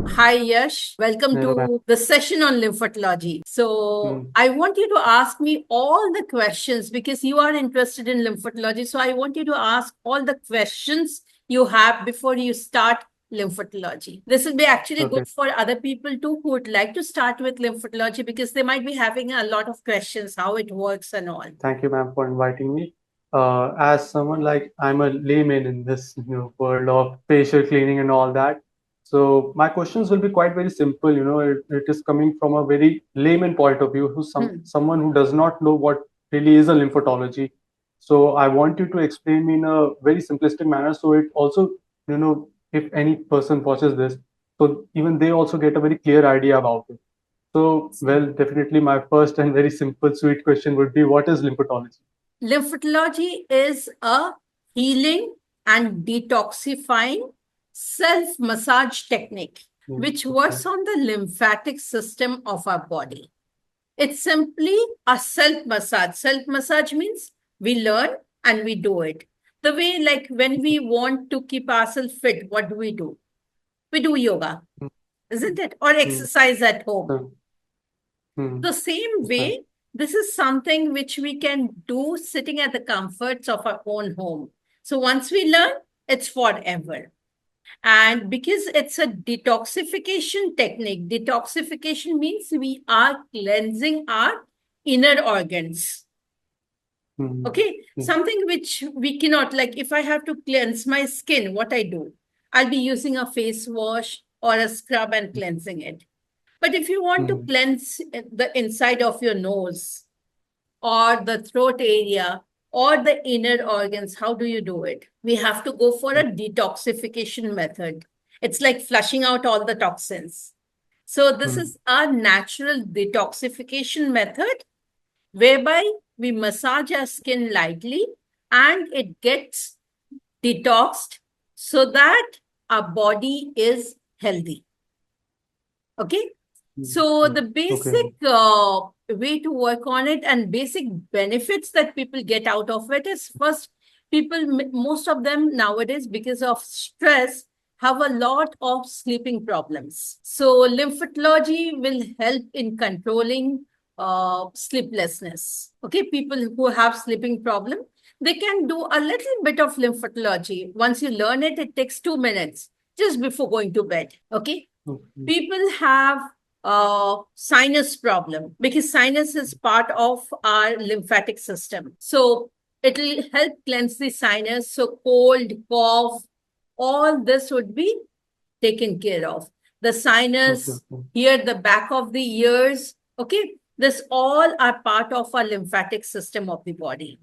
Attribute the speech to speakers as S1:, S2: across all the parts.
S1: Hi, Yash. Welcome
S2: Hello, ma'am.
S1: to the session on lymphotology. So,
S2: Mm,
S1: I want you to ask me all the questions because you are interested in lymphotology. So, I want you to ask all the questions you have before you start lymphotology. This will be actually
S2: okay.
S1: good for other people too who would like to start with lymphotology because they might be having a lot of questions, how it works and all.
S2: Thank you, ma'am, for inviting me. As someone like I'm a layman in this, world of facial cleaning and all that. So my questions will be quite very simple. It is coming from a very layman point of view, who's
S1: Hmm.
S2: someone who does not know what really is a lymphotology. So I want you to explain me in a very simplistic manner. So it also, if any person watches this, so even they also get a very clear idea about it. So, well, definitely my first and very simple, sweet question would be, what is lymphotology?
S1: Lymphotology is a healing and detoxifying self massage technique which
S2: Okay.
S1: works on the lymphatic system of our body. It's simply a self massage. Self massage means we learn and we do it. The way, like when we want to keep ourselves fit, what do? We do yoga,
S2: Mm,
S1: isn't it? Or
S2: mm,
S1: exercise at home.
S2: mm, mm.
S1: The same
S2: Yes, ma'am.
S1: way, this is something which we can do sitting at the comforts of our own home. So once we learn, it's forever. And because it's a detoxification technique, detoxification means we are cleansing our inner organs.
S2: Mm,
S1: Okay,
S2: mm,
S1: something which we cannot, like if I have to cleanse my skin, what I do, I'll be using a face wash or a scrub and cleansing it. But if you want to
S2: mm,
S1: cleanse the inside of your nose or the throat area or the inner organs, how do you do it? We have to go for a detoxification method. It's like flushing out all the toxins. So, this
S2: mm,
S1: is a natural detoxification method whereby we massage our skin lightly and it gets detoxed so that our body is healthy. Okay.
S2: mm,
S1: So
S2: mm.
S1: the
S2: Okay.
S1: basic way to work on it and basic benefits that people get out of it is first, most of them nowadays, because of stress, have a lot of sleeping problems. So lymphotology will help in controlling sleeplessness. Okay, people who have sleeping problem, they can do a little bit of lymphotology. Once you learn it, it takes 2 minutes just before going to bed. Okay,
S2: Okay.
S1: people have sinus problem because sinus is part of our lymphatic system. So it will help cleanse the sinus. So cold, cough, all this would be taken care of. The
S2: Okay.
S1: sinus,
S2: Okay.
S1: here the back of the ears, okay, this all are part of our lymphatic system of the body.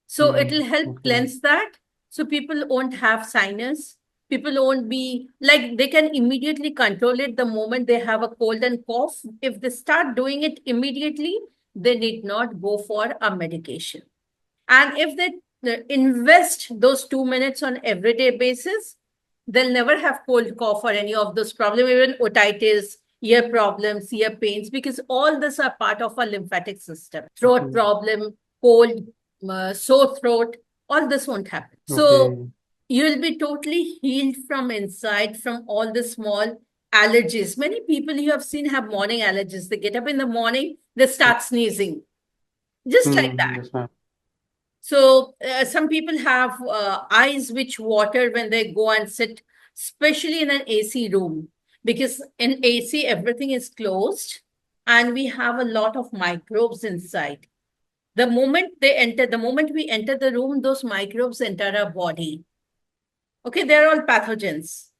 S1: So it
S2: Mm,
S1: will help
S2: okay.
S1: cleanse that. So people won't have sinus. People won't be like they can immediately control it the moment they have a cold and cough. If they start doing it immediately, they need not go for a medication. And if they invest those 2 minutes on everyday basis, they'll never have cold cough or any of those problems, even otitis, ear problems, ear pains, because all this are part of our lymphatic system. Throat
S2: Okay.
S1: problem, cold, sore throat, all this won't happen. So
S2: Okay.
S1: you'll be totally healed from inside from all the small allergies. Many people you have seen have morning allergies. They get up in the morning, they start sneezing, just like
S2: Mm,
S1: that.
S2: yes, ma'am.
S1: So some people have eyes which water when they go and sit, especially in an AC room, because in AC everything is closed and we have a lot of microbes inside. The moment we enter the room, those microbes enter our body. Okay, they're all pathogens.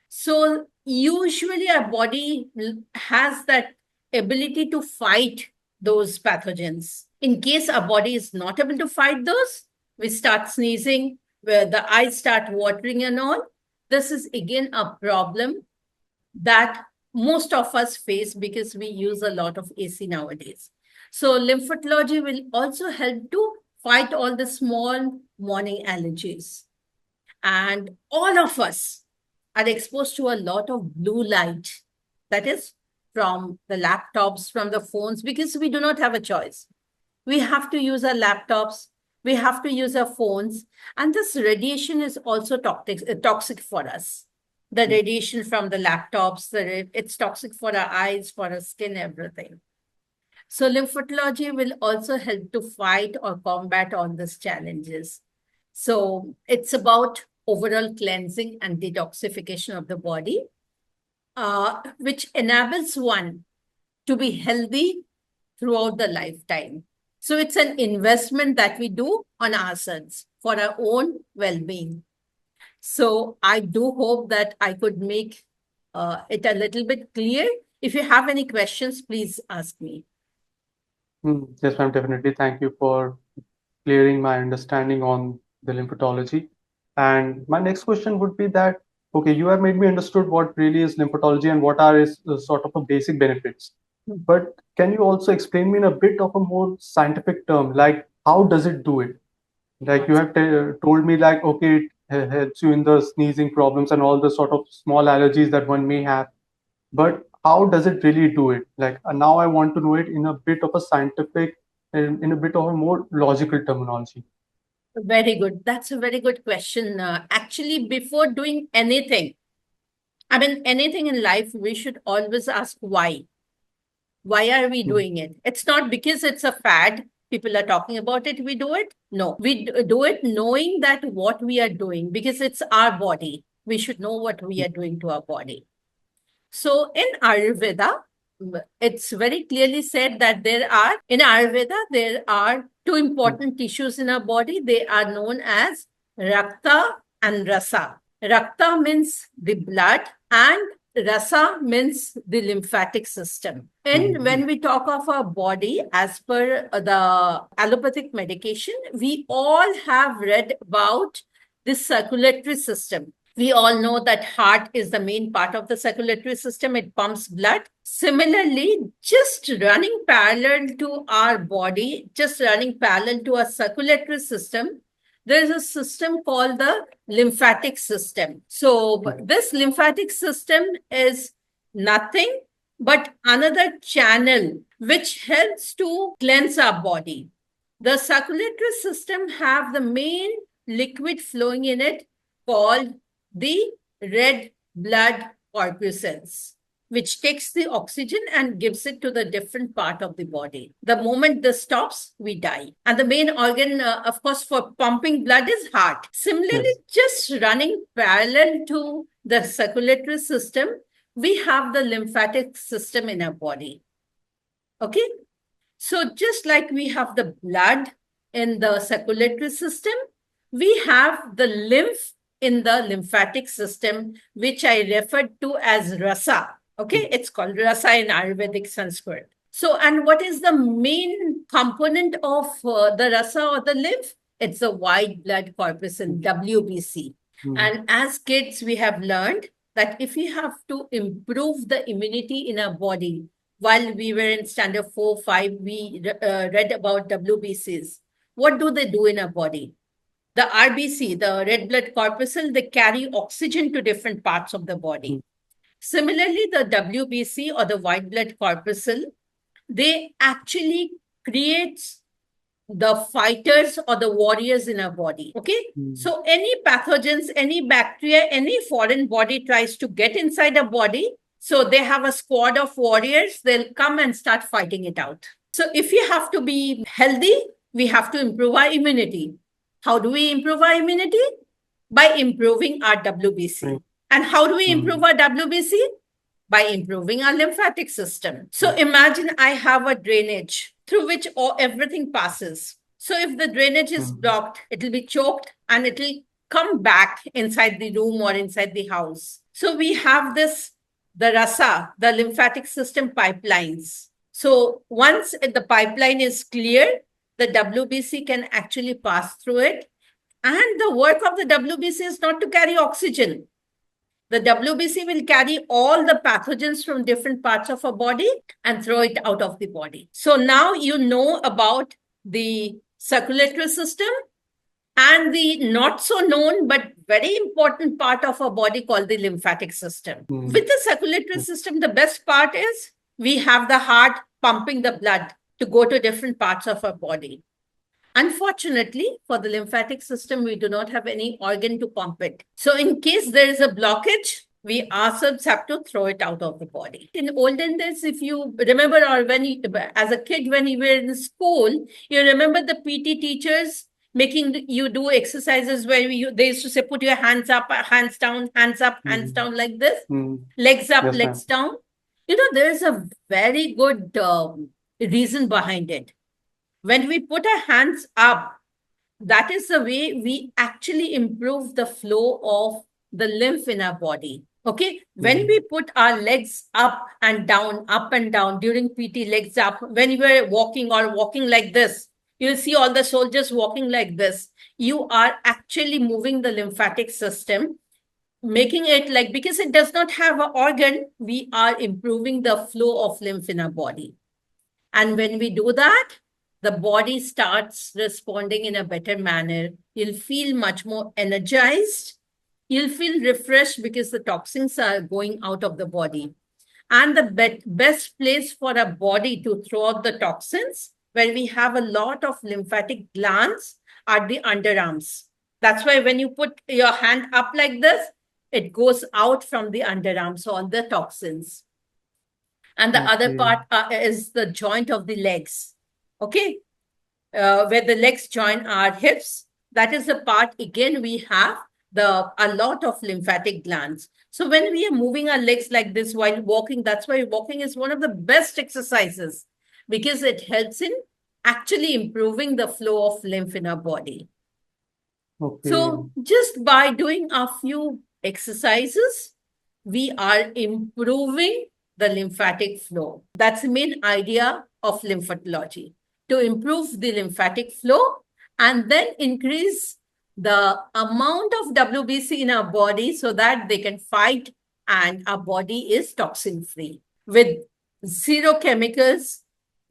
S1: So usually our body has that ability to fight those pathogens. In case our body is not able to fight those, we start sneezing, where the eyes start watering and all. This is again a problem that most of us face because we use a lot of AC nowadays. So lymphotology will also help to fight all the small morning allergies. And all of us are exposed to a lot of blue light, that is from the laptops, from the phones, because we do not have a choice. We have to use our laptops, we have to use our phones, and this radiation is also toxic for us. the radiation from the laptops, it's toxic for our eyes, for our skin, everything. So lymphatology will also help to fight or combat all these challenges. So it's about overall cleansing and detoxification of the body, which enables one to be healthy throughout the lifetime. So it's an investment that we do on ourselves for our own well-being. So I do hope that I could make it a little bit clear. If you have any questions, please ask me.
S2: Yes, ma'am, definitely. Thank you for clearing my understanding on the lymphatology. And my next question would be that, okay, you have made me understood what really is lymphatology and what are its sort of a basic benefits. But can you also explain me in a bit of a more scientific term, like how does it do it? Like you have told me, like, okay, it helps you in the sneezing problems and all the sort of small allergies that one may have. But how does it really do it? Like now I want to know it in a bit of a scientific and in a bit of a more logical terminology.
S1: Very good. That's a very good question. Actually, before doing anything, I mean, anything in life, we should always ask why. Why are we doing it? It's not because it's a fad. People are talking about it, we do it. No, we do it knowing that what we are doing, because it's our body. We should know what we are doing to our body. So in Ayurveda, it's very clearly said that in Ayurveda, there are two important tissues in our body. They are known as Rakta and Rasa. Rakta means the blood and Rasa means the lymphatic system. And when we talk of our body, as per the allopathic medication, we all have read about the circulatory system. We all know that heart is the main part of the circulatory system. It pumps blood. Similarly, just running parallel to our body, just running parallel to our circulatory system, there is a system called the lymphatic system. So this lymphatic system is nothing but another channel which helps to cleanse our body. The circulatory system have the main liquid flowing in it called the red blood corpuscles, which takes the oxygen and gives it to the different part of the body. The moment this stops, we die. And the main organ, of course, for pumping blood is heart. Similarly, just running parallel to the circulatory system, we have the lymphatic system in our body. Okay? So just like we have the blood in the circulatory system, we have the lymph in the lymphatic system, which I referred to as rasa. Okay, it's called rasa in Ayurvedic Sanskrit. So, and what is the main component of the rasa or the lymph? It's the white blood corpuscle, WBC. And as kids, we have learned that if we have to improve the immunity in our body, while we were in standard 4, 5, we read about WBCs. What do they do in our body? The RBC, the red blood corpuscle, they carry oxygen to different parts of the body. Similarly, the WBC or the white blood corpuscle, they actually create the fighters or the warriors in our body. Okay. So any pathogens, any bacteria, any foreign body tries to get inside a body. So they have a squad of warriors. They'll come and start fighting it out. So if you have to be healthy, we have to improve our immunity. How do we improve our immunity? By improving our WBC. And how do we improve our WBC? By improving our lymphatic system. So imagine I have a drainage through which everything passes. So if the drainage is blocked, it will be choked and it will come back inside the room or inside the house. So we have the rasa, the lymphatic system pipelines. So once the pipeline is clear, the WBC can actually pass through it. And the work of the WBC is not to carry oxygen. The WBC will carry all the pathogens from different parts of our body and throw it out of the body. So now you know about the circulatory system and the not so known but very important part of our body called the lymphatic system. With the circulatory system, the best part is we have the heart pumping the blood to go to different parts of our body. Unfortunately, for the lymphatic system, we do not have any organ to pump it. So in case there is a blockage, We ourselves have to throw it out of the body. In olden days, if you remember, or when you, as a kid, when you were in school, you remember the PT teachers making you do exercises where they used to say, put your hands up, hands down, hands up, hands
S2: Mm-hmm.
S1: down, like this,
S2: Mm.
S1: legs up,
S2: Yes, ma'am.
S1: legs down. You know, there is a very good reason behind it. When we put our hands up, that is the way we actually improve the flow of the lymph in our body. Okay. When we
S2: Mm.
S1: put our legs up and down during PT, legs up, when you were walking or walking like this, you'll see all the soldiers walking like this. You are actually moving the lymphatic system, making it like, because it does not have an organ, we are improving the flow of lymph in our body. And when we do that, the body starts responding in a better manner. You'll feel much more energized. You'll feel refreshed because the toxins are going out of the body. And the best place for a body to throw out the toxins, where we have a lot of lymphatic glands, are the underarms. That's why when you put your hand up like this, it goes out from the underarms, all the toxins. And the other
S2: Okay.
S1: part is the joint of the legs. Okay. Where the legs join our hips, that is the part, again, we have a lot of lymphatic glands. So when we are moving our legs like this while walking, that's why walking is one of the best exercises, because it helps in actually improving the flow of lymph in our body.
S2: Okay.
S1: So just by doing a few exercises, we are improving the lymphatic flow. That's the main idea of lymphotology, to improve the lymphatic flow and then increase the amount of WBC in our body so that they can fight and our body is toxin free with zero chemicals,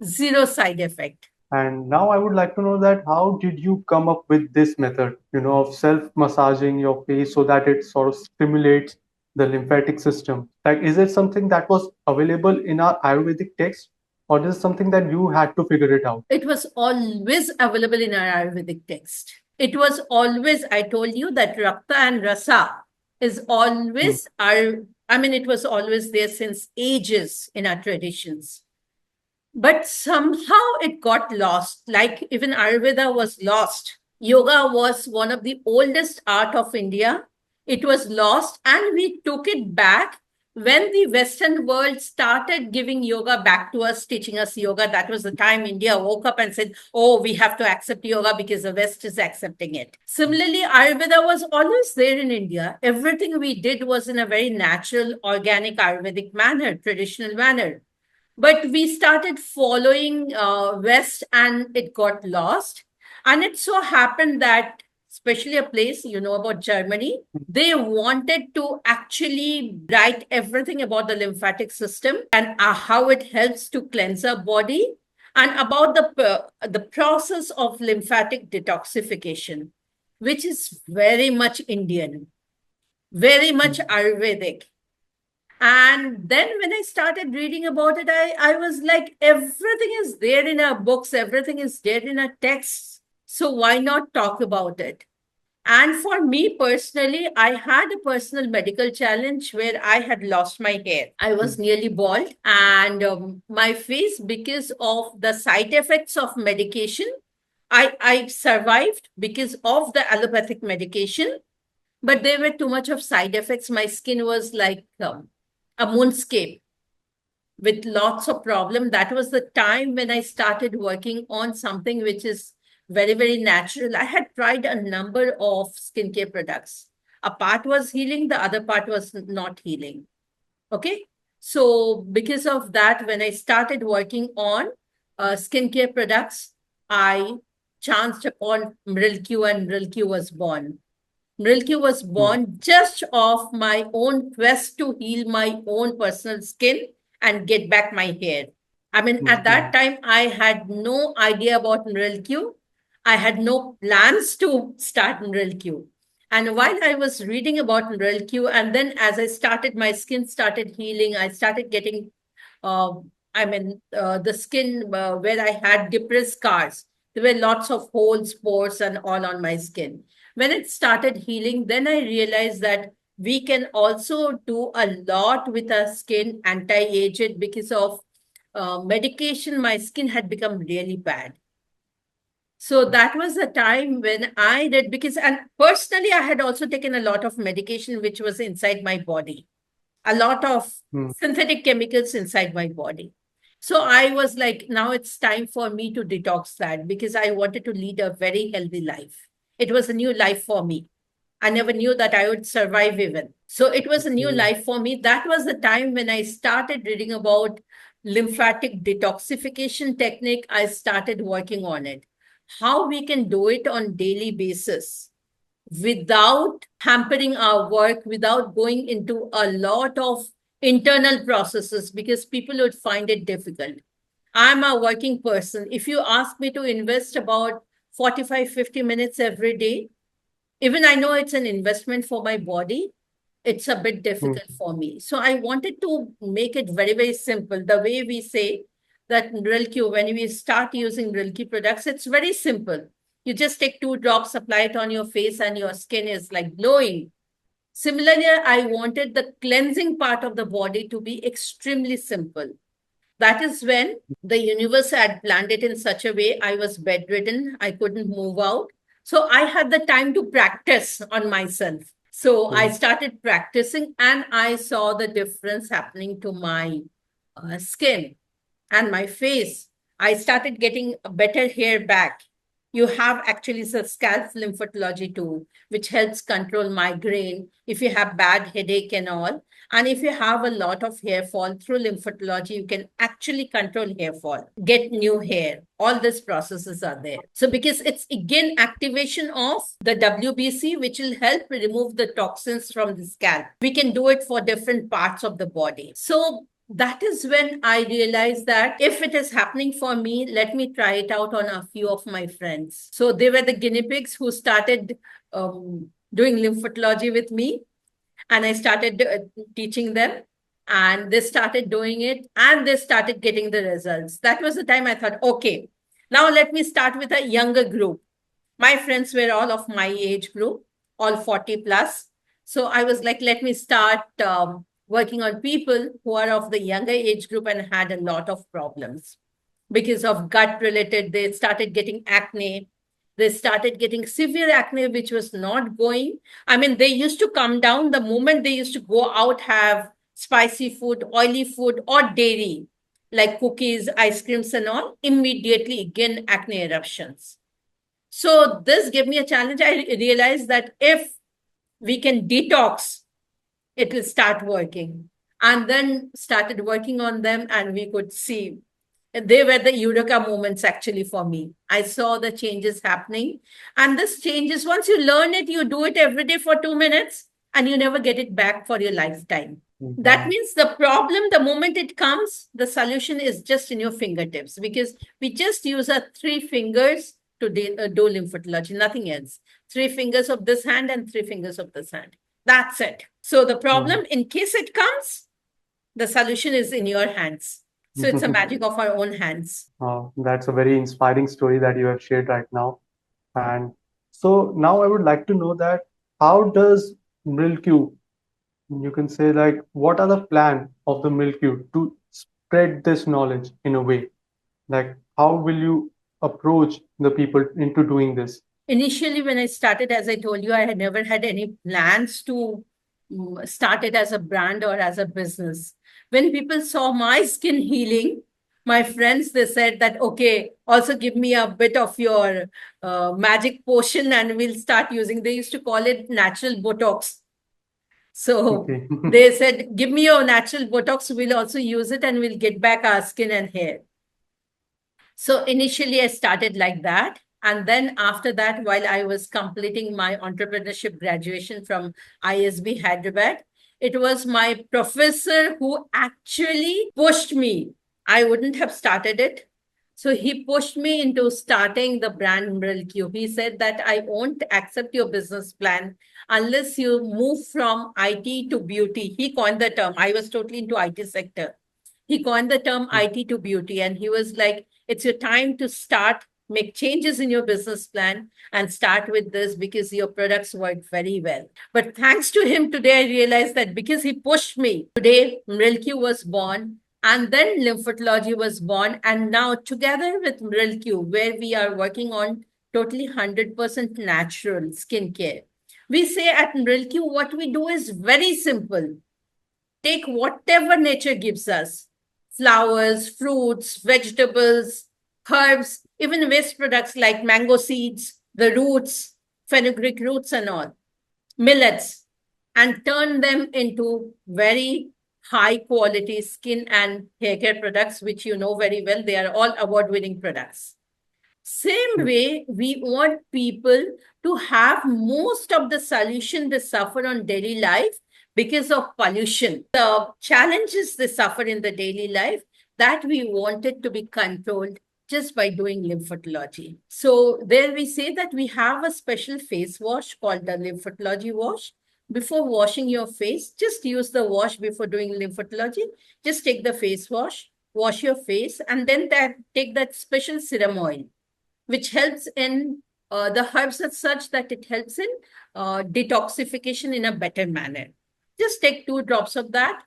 S1: zero side effect.
S2: And now I would like to know that how did you come up with this method, of self-massaging your face so that it sort of stimulates the lymphatic system? Like, is it something that was available in our Ayurvedic text, or is it something that you had to figure it out?
S1: It was always available in our Ayurvedic text. It was always, I told you that Rakta and Rasa is
S2: Hmm.
S1: always our, I mean, it was always there since ages in our traditions. But somehow it got lost, like even Ayurveda was lost. Yoga was one of the oldest art of India. It was lost and we took it back when the Western world started giving yoga back to us, teaching us yoga. That was the time India woke up and said, oh, we have to accept yoga because the West is accepting it. Similarly, Ayurveda was always there in India. Everything we did was in a very natural, organic, Ayurvedic manner, traditional manner. But we started following West and it got lost. And it so happened that, especially a place, you know about Germany, they wanted to actually write everything about the lymphatic system and how it helps to cleanse our body, and about the process of lymphatic detoxification, which is very much Indian, very much
S2: Hmm.
S1: Ayurvedic. And then when I started reading about it, I was like, everything is there in our books, everything is there in our texts. So why not talk about it? And for me personally, I had a personal medical challenge where I had lost my hair. I was
S2: Hmm.
S1: nearly bald, and my face, because of the side effects of medication, I survived because of the allopathic medication, but there were too much of side effects. My skin was like a moonscape with lots of problem. That was the time when I started working on something which is very, very natural. I had tried a number of skincare products. A part was healing, the other part was not healing. Okay. So because of that, when I started working on skincare products, I chanced upon Mril-Q, and Mril-Q was born. Mril-Q was
S2: Hmm.
S1: born just of my own quest to heal my own personal skin and get back my hair. I mean, at that
S2: Okay.
S1: time, I had no idea about Mril-Q. I had no plans to start Mril-Q. And while I was reading about Mril-Q, and then as I started, my skin started healing. I started getting, uh, the skin where I had depressed scars. There were lots of holes, pores, and all on my skin. When it started healing, then I realized that we can also do a lot with our skin, anti-aged, because of medication. My skin had become really bad. So that was the time when I did, because, and personally, I had also taken a lot of medication which was inside my body, a lot of
S2: Hmm.
S1: synthetic chemicals inside my body. So I was like, now it's time for me to detox that, because I wanted to lead a very healthy life. It was a new life for me. I never knew that I would survive even. So it was a new
S2: Okay.
S1: life for me. That was the time when I started reading about lymphatic detoxification technique. I started working on it. How we can do it on daily basis without hampering our work, without going into a lot of internal processes, because people would find it difficult. I'm a working person. If you ask me to invest about 45, 50 minutes every day, even I know it's an investment for my body, it's a bit
S2: Hmm.
S1: difficult for me. So I wanted to make it very, very simple. The way we say that MrilQ, when we start using MrilQ products, it's very simple. You just take 2 drops, apply it on your face, and your skin is like glowing. Similarly, I wanted the cleansing part of the body to be extremely simple. That is when the universe had planned it in such a way. I was bedridden, I couldn't move out. So I had the time to practice on myself. So I
S2: Okay.
S1: started practicing and I saw the difference happening to my skin and my face. I started getting a better hair back. You have actually the scalp lymphotology too, which helps control migraine if you have bad headache and all. And if you have a lot of hair fall through lymphotology, you can actually control hair fall, get new hair. All these processes are there. So because it's again activation of the WBC, which will help remove the toxins from the scalp. We can do it for different parts of the body. So that is when I realized that if it is happening for me, let me try it out on a few of my friends. So they were the guinea pigs who started doing lymphotology with me, and I started teaching them, and they started doing it, and they started getting the results. That was the time I thought, okay, now let me start with a younger group. My friends were all of my age group, all 40 plus. So I was like, let me start working on people who are of the younger age group and had a lot of problems because of gut related. They started getting acne. They started getting severe acne, which was not going. I mean, they used to come down the moment they used to go out, have spicy food, oily food, or dairy, like cookies, ice creams, and all. Immediately, again, acne eruptions. So this gave me a challenge. I realized that if we can detox, it will start working. And then started working on them, and we could see they were the eureka moments actually for me. I saw the changes happening. And this changes, once you learn it, you do it every day for 2 minutes and you never get it back for your lifetime. That
S2: Yeah.
S1: means the problem, the moment it comes, the solution is just in your fingertips, because we just use our 3 fingers to do lymphotology, nothing else. 3 fingers of this hand and 3 fingers of this hand. That's it. So the
S2: Yeah.
S1: problem, in case it comes, the solution is in your hands. So it's a magic of our own hands.
S2: That's a very inspiring story that you have shared right now. And so now I would like to know that how does MrilQ, you can say, like, what are the plan of the MrilQ to spread this knowledge in a way? Like, how will you approach the people into doing this?
S1: Initially, when I started, as I told you, I had never had any plans to start it as a brand or as a business. When people saw my skin healing, my friends, they said that, okay, also give me a bit of your magic potion and we'll start using. They used to call it natural Botox. So
S2: Okay.
S1: they said, give me your natural Botox, we'll also use it and we'll get back our skin and hair. So initially, I started like that. And then after that, while I was completing my entrepreneurship graduation from ISB Hyderabad, it was my professor who actually pushed me. I wouldn't have started it. So he pushed me into starting the brand Mril-Q. He said that I won't accept your business plan unless you move from IT to beauty. He coined the term. I was totally into IT sector. He coined the term IT to beauty, and he was like, it's your time to start make changes in your business plan and start with this because your products work very well. But thanks to him, today I realized that because he pushed me, today MrilQ was born, and then Lymphotology was born. And now, together with MrilQ, where we are working on totally 100% natural skincare, we say at MrilQ, what we do is very simple. Take whatever nature gives us, flowers, fruits, vegetables, herbs, even waste products like mango seeds, the roots, fenugreek roots, and all, millets, and turn them into very high quality skin and hair care products, which you know very well. They are all award winning products. Same way, we want people to have most of the solution they suffer on daily life because of pollution. The challenges they suffer in the daily life that we wanted to be controlled just by doing lymphotology. So there we say that we have a special face wash called the lymphotology wash. Before washing your face, just use the wash before doing lymphotology. Just take the face wash your face, and then take that special serum oil which helps in the herbs as such that it helps in detoxification in a better manner. Just take 2 drops of that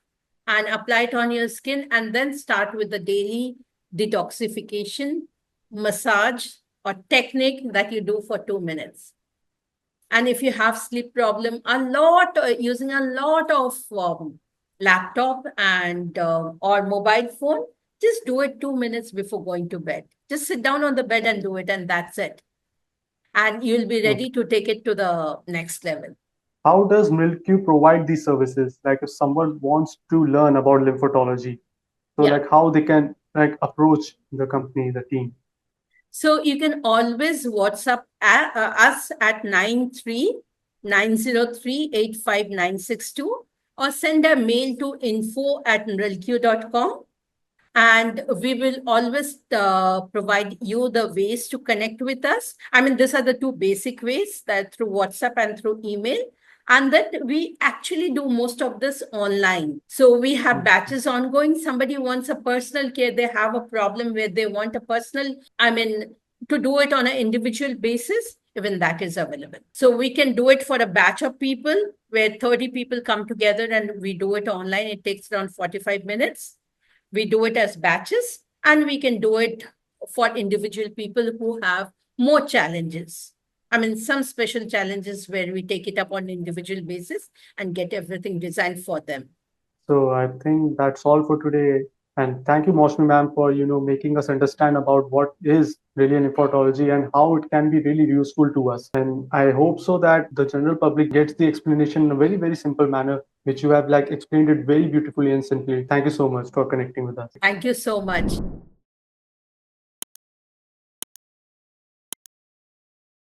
S1: and apply it on your skin, and then start with the daily detoxification massage or technique that you do for 2 minutes. And if you have sleep problem, using a lot of laptop and or mobile phone, just do it 2 minutes before going to bed. Just sit down on the bed and do it, and that's it. And you'll be ready to take it to the next level.
S2: How does MrilQ provide these services? Like if someone wants to learn about lymphotology, so like how they can like approach the company, the team?
S1: So you can always WhatsApp us at 93-903-85962 or send a mail to info@mrilq.com. And we will always provide you the ways to connect with us. I mean, these are the 2 basic ways, that through WhatsApp and through email. And that we actually do most of this online. So we have batches ongoing. Somebody wants a personal care. They have a problem where they want a personal, to do it on an individual basis. Even that is available. So we can do it for a batch of people where 30 people come together and we do it online. It takes around 45 minutes. We do it as batches, and we can do it for individual people who have more challenges. I mean, some special challenges where we take it up on an individual basis and get everything designed for them.
S2: So I think that's all for today. And thank you, Moshmi ma'am, for making us understand about what is really lymphotology and how it can be really useful to us. And I hope so that the general public gets the explanation in a very, very simple manner, which you have like explained it very beautifully and simply. Thank you so much for connecting with us.
S1: Thank you so much.